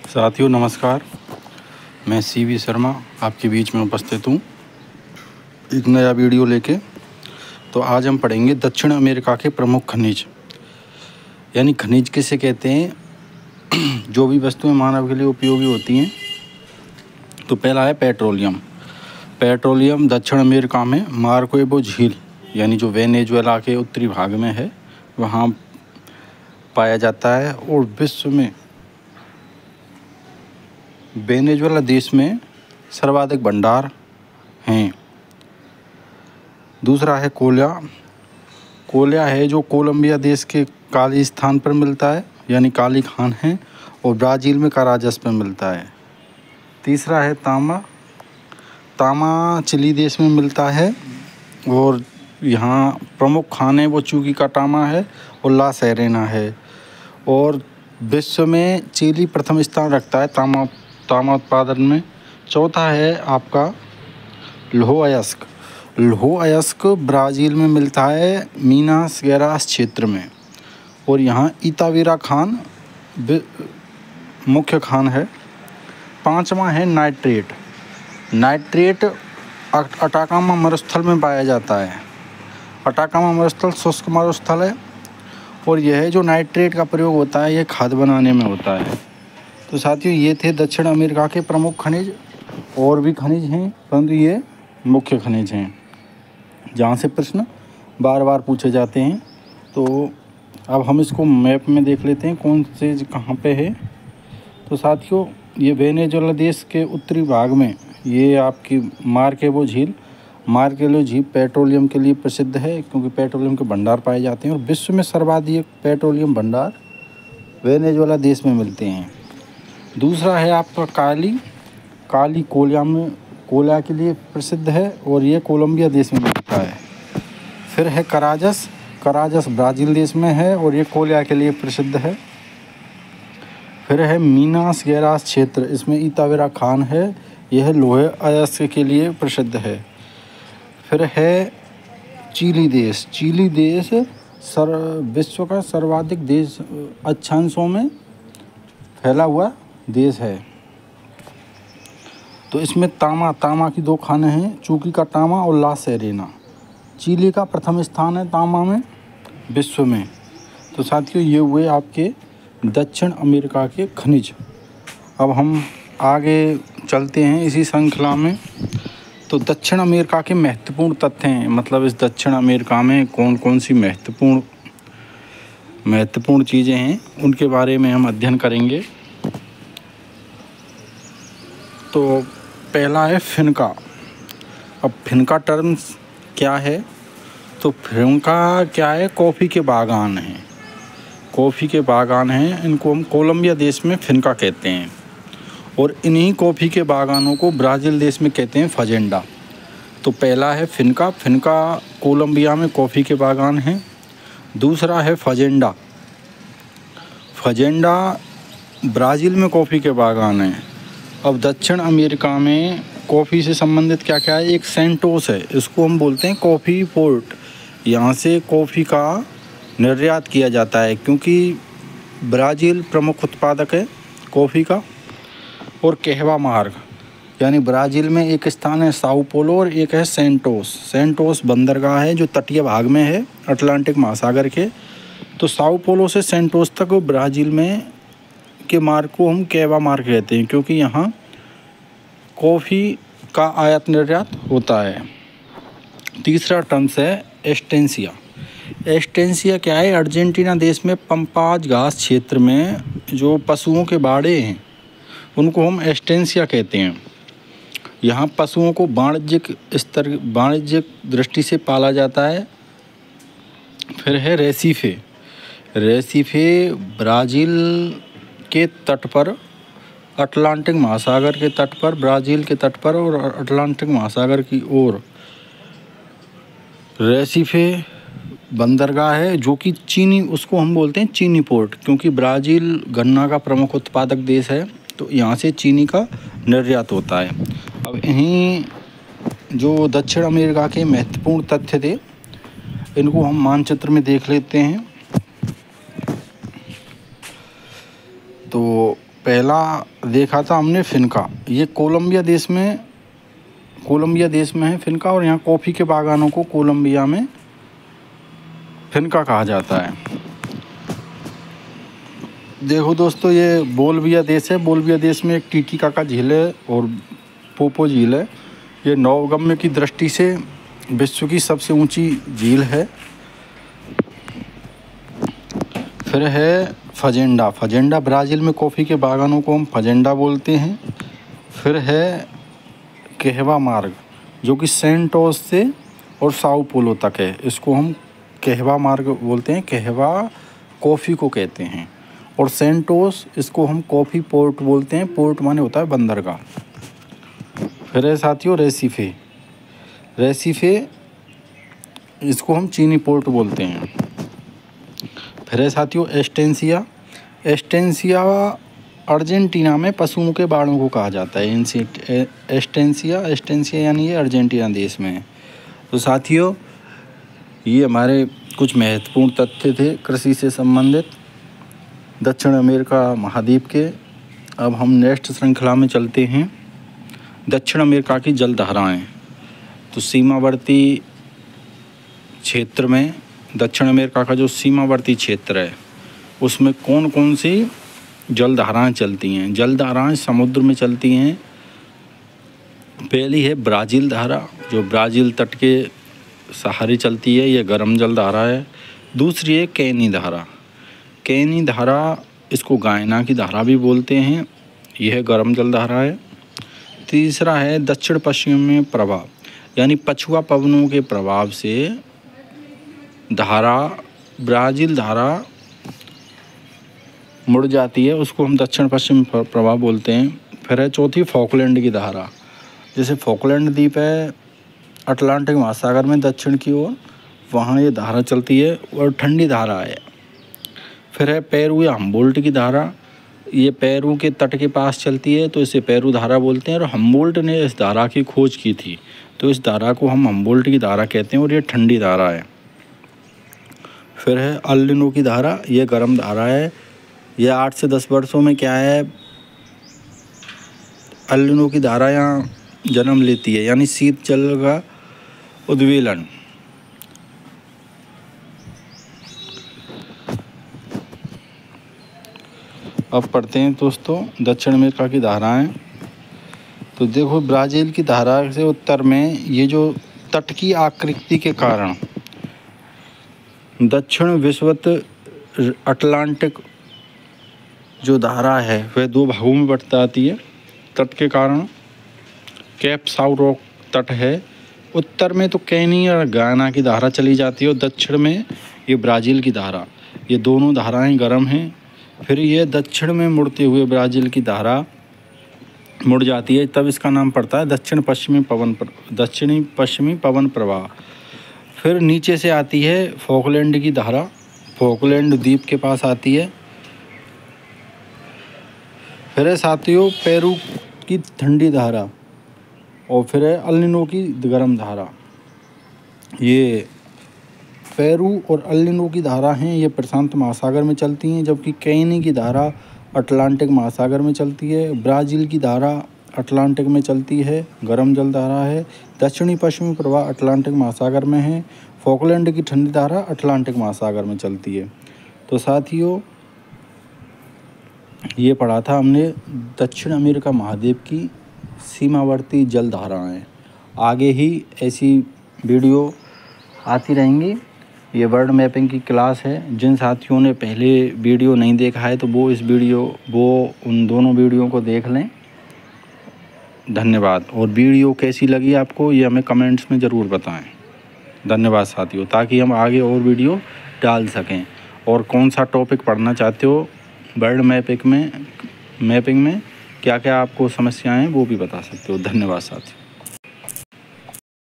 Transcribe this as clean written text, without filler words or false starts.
साथियों नमस्कार, मैं सीवी शर्मा आपके बीच में उपस्थित हूँ एक नया वीडियो लेके। तो आज हम पढ़ेंगे दक्षिण अमेरिका के प्रमुख खनिज, यानी खनिज किसे कहते हैं जो भी वस्तुएं मानव के लिए उपयोगी होती हैं। तो पहला है पेट्रोलियम। पेट्रोलियम दक्षिण अमेरिका में मार्कोबो झील यानी जो वेनेजुएला के उत्तरी भाग में है वहाँ पाया जाता है और विश्व में वेनेजुएला देश में सर्वाधिक भंडार हैं। दूसरा है कोयला। कोयला है जो कोलंबिया देश के कालीस्थान पर मिलता है यानी काली खान है, और ब्राज़ील में काराजस पर मिलता है। तीसरा है तांबा। तांबा चिली देश में मिलता है और यहाँ प्रमुख खान है वो चूकी का तांबा है और ला सेरेना है, और विश्व में चिली प्रथम स्थान रखता है तांबा उत्पादन में। चौथा है आपका लौह अयस्क। लौह अयस्क ब्राज़ील में मिलता है मीनास गेरास क्षेत्र में, और यहाँ इतावेरा खान मुख्य खान है। पांचवा है नाइट्रेट। नाइट्रेट अटाकामा मरुस्थल में पाया जाता है। अटाकामा मरुस्थल शुष्क मरुस्थल है, और यह जो नाइट्रेट का प्रयोग होता है यह खाद बनाने में होता है। तो साथियों ये थे दक्षिण अमेरिका के प्रमुख खनिज। और भी खनिज हैं परंतु ये मुख्य खनिज हैं जहाँ से प्रश्न बार बार पूछे जाते हैं। तो अब हम इसको मैप में देख लेते हैं कौन से कहाँ पे है। तो साथियों ये वेनेजुएला देश के उत्तरी भाग में ये आपकी मार्केबो झील पेट्रोलियम के लिए प्रसिद्ध है, क्योंकि पेट्रोलियम के भंडार पाए जाते हैं, और विश्व में सर्वाधिक पेट्रोलियम भंडार वेनेजुएला देश में मिलते हैं। दूसरा है आपका काली कोयला के लिए प्रसिद्ध है, और ये कोलंबिया देश में मिलता है। फिर है काराजस ब्राज़ील देश में है और ये कोयला के लिए प्रसिद्ध है। फिर है मीनास गेरास क्षेत्र, इसमें इतावेरा खान है, यह लोहे अयस्क के लिए प्रसिद्ध है। फिर है चिली देश विश्व का सर्वाधिक देश अक्षांशों में फैला हुआ देश है। तो इसमें तांबा की 2 खानें हैं, चूकी का तांबा और ला सेरेना। चिली का प्रथम स्थान है तांबा में विश्व में। तो साथियों ये हुए आपके दक्षिण अमेरिका के खनिज। अब हम आगे चलते हैं इसी श्रृंखला में। तो दक्षिण अमेरिका के महत्वपूर्ण तथ्य हैं, मतलब इस दक्षिण अमेरिका में कौन कौन सी महत्वपूर्ण चीज़ें हैं उनके बारे में हम अध्ययन करेंगे। तो पहला है फिनका। अब फिनका टर्म्स क्या है? तो फिनका क्या है? कॉफ़ी के बागान हैं। इनको हम कोलंबिया देश में फिनका कहते हैं, और इन्हीं कॉफ़ी के बागानों को ब्राज़ील देश में कहते हैं फजेंडा। तो पहला है फिनका कोलंबिया में कॉफ़ी के बागान हैं। दूसरा है फजेंडा ब्राज़ील में कॉफ़ी के बागान हैं। अब दक्षिण अमेरिका में कॉफ़ी से संबंधित क्या क्या है? एक सेंटोस है, इसको हम बोलते हैं कॉफ़ी पोर्ट। यहाँ से कॉफ़ी का निर्यात किया जाता है, क्योंकि ब्राज़ील प्रमुख उत्पादक है कॉफ़ी का। और कहवा मार्ग, यानी ब्राज़ील में एक स्थान है साओ पोलो और एक है सेंटोस बंदरगाह है जो तटीय भाग में है अटलांटिक महासागर के। तो साओ पोलो से सेंटोस तक ब्राज़ील में के मार्ग को हम कहवा मार्ग कहते हैं, क्योंकि यहाँ कॉफ़ी का आयात निर्यात होता है। तीसरा टर्म्स है एस्टेंसिया क्या है? अर्जेंटीना देश में पंपाज घास क्षेत्र में जो पशुओं के बाड़े हैं उनको हम एस्टेंसिया कहते हैं। यहाँ पशुओं को वाणिज्यिक दृष्टि से पाला जाता है। फिर है रेसिफे ब्राज़ील के तट पर, अटलांटिक महासागर के तट पर, ब्राज़ील के तट पर और अटलांटिक महासागर की ओर रेसिफे बंदरगाह है, जो कि उसको हम बोलते हैं चीनी पोर्ट, क्योंकि ब्राज़ील गन्ना का प्रमुख उत्पादक देश है, तो यहाँ से चीनी का निर्यात होता है। अब इन्हीं जो दक्षिण अमेरिका के महत्वपूर्ण तथ्य थे इनको हम मानचित्र में देख लेते हैं। तो पहला देखा था हमने फिनका, ये कोलंबिया देश में है फिनका, और यहाँ कॉफ़ी के बागानों को कोलंबिया में फिनका कहा जाता है। देखो दोस्तों, ये बोलिविया देश है। बोलिविया देश में एक टीटीकाका झील है और पोपो झील है। ये नौगम्य की दृष्टि से विश्व की सबसे ऊंची झील है। फिर है फजेंडा, ब्राज़ील में कॉफ़ी के बागानों को हम फजेंडा बोलते हैं। फिर है कहवा मार्ग, जो कि सेंटोस से और साओ पोलो तक है, इसको हम कहवा मार्ग बोलते हैं। कहवा कॉफ़ी को कहते हैं, और सेंटोस इसको हम कॉफ़ी पोर्ट बोलते हैं। पोर्ट माने होता है बंदरगाह। फिर है साथियों रेसिफे, इसको हम चीनी पोर्ट बोलते हैं। फिर है साथियों एस्टेंसिया अर्जेंटीना में पशुओं के बाड़ों को कहा जाता है। एस्टेंसिया यानी ये अर्जेंटीना देश में है। तो साथियों, ये हमारे कुछ महत्वपूर्ण तथ्य थे कृषि से संबंधित दक्षिण अमेरिका महाद्वीप के। अब हम नेक्स्ट श्रृंखला में चलते हैं, दक्षिण अमेरिका की जलधाराएं। तो सीमावर्ती क्षेत्र में, दक्षिण अमेरिका का जो सीमावर्ती क्षेत्र है, उसमें कौन कौन सी जलधाराएं चलती हैं? जलधाराएं समुद्र में चलती हैं। पहली है ब्राज़ील धारा, जो ब्राज़ील तट के सहारे चलती है, ये गर्म जलधारा है। दूसरी है कैनी धारा, इसको गायना की धारा भी बोलते हैं, यह गर्म जलधारा है। तीसरा है दक्षिण पश्चिमी प्रवाह, यानी पछुआ पवनों के प्रभाव से ब्राज़ील धारा मुड़ जाती है, उसको हम दक्षिण पश्चिम प्रवाह बोलते हैं। फिर है चौथी फॉकलैंड की धारा, जैसे फॉकलैंड द्वीप है अटलांटिक महासागर में दक्षिण की ओर, वहाँ ये धारा चलती है और ठंडी धारा है। फिर है पेरू या हम्बोल्ट की धारा, ये पेरू के तट के पास चलती है, तो इसे पेरू धारा बोलते हैं। और हम्बोल्ट ने इस धारा की खोज की थी, तो इस धारा को हम हम्बोल्ट की धारा कहते हैं, और ये ठंडी धारा है। फिर है अल नीनो की धारा, ये गर्म धारा है। यह 8 से 10 वर्षों में क्या है, अल नीनो की धारा यहाँ जन्म लेती है, यानी शीत जल का उद्वेलन। अब पढ़ते हैं दोस्तों दक्षिण अमेरिका की धाराएं। तो देखो, ब्राज़ील की धारा से उत्तर में ये जो तट की आकृति के कारण दक्षिण विषुवत अटलांटिक जो धारा है वह 2 भागों में बट जाती है तट के कारण। कैप साउ रॉक तट है, उत्तर में तो कैनी और गायना की धारा चली जाती है, और दक्षिण में ये ब्राज़ील की धारा। ये दोनों धाराएं गर्म हैं। फिर ये दक्षिण में मुड़ते हुए ब्राज़ील की धारा मुड़ जाती है, तब इसका नाम पड़ता है दक्षिणी पश्चिमी पवन प्रवाह। फिर नीचे से आती है फॉकलैंड की धारा, फॉकलैंड द्वीप के पास आती है। फिर है साथियों पेरू की ठंडी धारा, और फिर है अल नीनो की गर्म धारा। ये पेरू और अल नीनो की धारा हैं, ये प्रशांत महासागर में चलती हैं, जबकि कैनी की धारा अटलांटिक महासागर में चलती है। ब्राज़ील की धारा अटलांटिक में चलती है, गर्म जल धारा है। दक्षिणी पश्चिमी प्रवाह अटलांटिक महासागर में है। फॉकलैंड की ठंडी धारा अटलांटिक महासागर में चलती है। तो साथियों, ये पढ़ा था हमने दक्षिण अमेरिका महाद्वीप की सीमावर्ती जल धाराएँ। आगे ही ऐसी वीडियो आती रहेंगी। ये वर्ल्ड मैपिंग की क्लास है। जिन साथियों ने पहले वीडियो नहीं देखा है तो वो उन दोनों वीडियो को देख लें। धन्यवाद। और वीडियो कैसी लगी आपको ये हमें कमेंट्स में ज़रूर बताएं। धन्यवाद साथियों, ताकि हम आगे और वीडियो डाल सकें। और कौन सा टॉपिक पढ़ना चाहते हो वर्ल्ड मैपिंग में क्या क्या आपको समस्याएं हैं वो भी बता सकते हो। धन्यवाद साथियों।